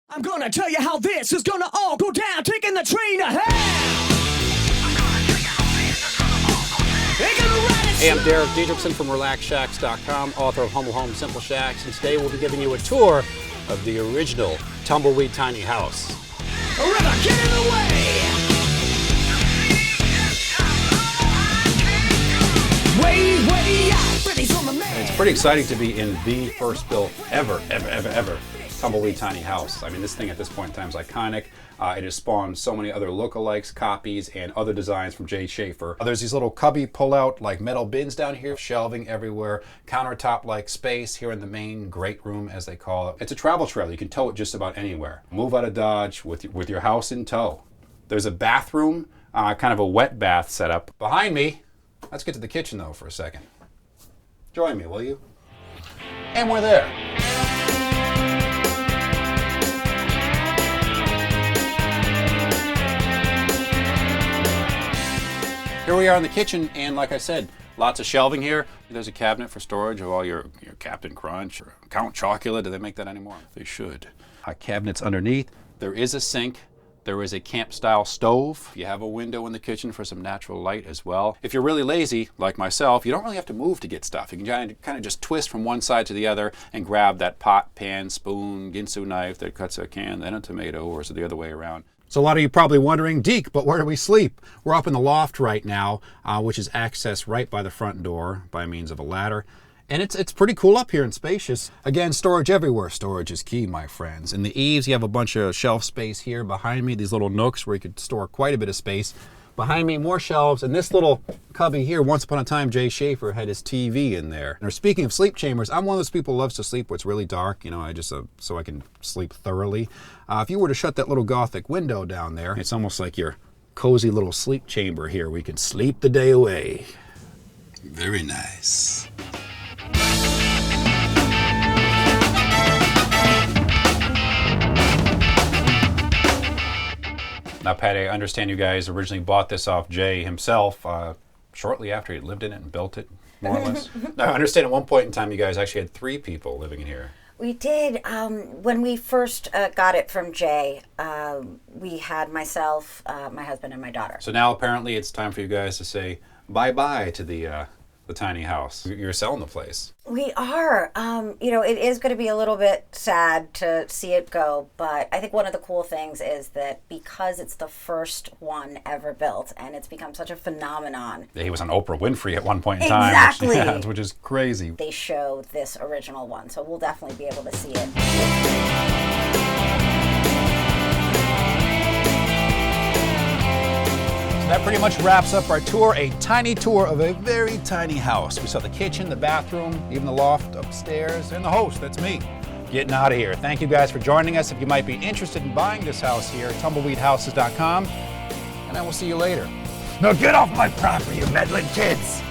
I'm gonna tell you how this is gonna all go down, taking the train to hell. Hey, I'm Diedricksen from RelaxShacks.com, author of Humble Home, Simple Shacks, and today we'll be giving you a tour of the original Tumbleweed Tiny House. River, get in the way! Way out, Freddy's on the man! It's pretty exciting to be in the first built ever Tumbleweed Tiny House. I mean, this thing at this point in time is iconic. It has spawned so many other lookalikes, copies, and other designs from Jay Shafer. There's these little cubby pull-out like metal bins down here, shelving everywhere, countertop-like space here in the main great room, as they call it. It's a travel trailer. You can tow it just about anywhere. Move out of Dodge with your house in tow. There's a bathroom, kind of a wet bath setup. Behind me, let's get to the kitchen though for a second. Join me, will you? And we're there. Here we are in the kitchen, and like I said, lots of shelving here. There's a cabinet for storage of all your Captain Crunch or Count Chocula. Do they make that anymore? They should. Cabinets underneath. There is a sink. There is a camp-style stove. You have a window in the kitchen for some natural light as well. If you're really lazy, like myself, you don't really have to move to get stuff. You can kind of just twist from one side to the other and grab that pot, pan, spoon, ginsu knife that cuts a can, then a tomato, or is it the other way around? So a lot of you probably wondering, Deek, but where do we sleep? We're up in the loft right now, which is accessed right by the front door by means of a ladder. And it's pretty cool up here and spacious. Again, storage everywhere. Storage is key, my friends. In the eaves, you have a bunch of shelf space here. Behind me, these little nooks where you could store quite a bit of space. Behind me, more shelves. And this little cubby here, once upon a time, Jay Shafer had his TV in there. Now, speaking of sleep chambers, I'm one of those people who loves to sleep where it's really dark. You know, I just so I can sleep thoroughly. If you were to shut that little Gothic window down there, it's almost like your cozy little sleep chamber here. We can sleep the day away. Very nice. Now, Patti, I understand you guys originally bought this off Jay himself shortly after he lived in it and built it, more or less. Now, I understand at one point in time you guys actually had 3 people living in here. We did. When we first got it from Jay, we had myself, my husband, and my daughter. So now apparently it's time for you guys to say bye-bye to the tiny house. You're selling the place. We are. You know, it is going to be a little bit sad to see it go, but I think one of the cool things is that because it's the first one ever built and it's become such a phenomenon. He was on Oprah Winfrey at one point in time. Exactly. Which is crazy. They show this original one, so we'll definitely be able to see it. That pretty much wraps up our tour, a tiny tour of a very tiny house. We saw the kitchen, the bathroom, even the loft upstairs, and the host, that's me, getting out of here. Thank you guys for joining us. If you might be interested in buying this house here, tumbleweedhouses.com, and I will see you later. Now get off my property, you meddling kids!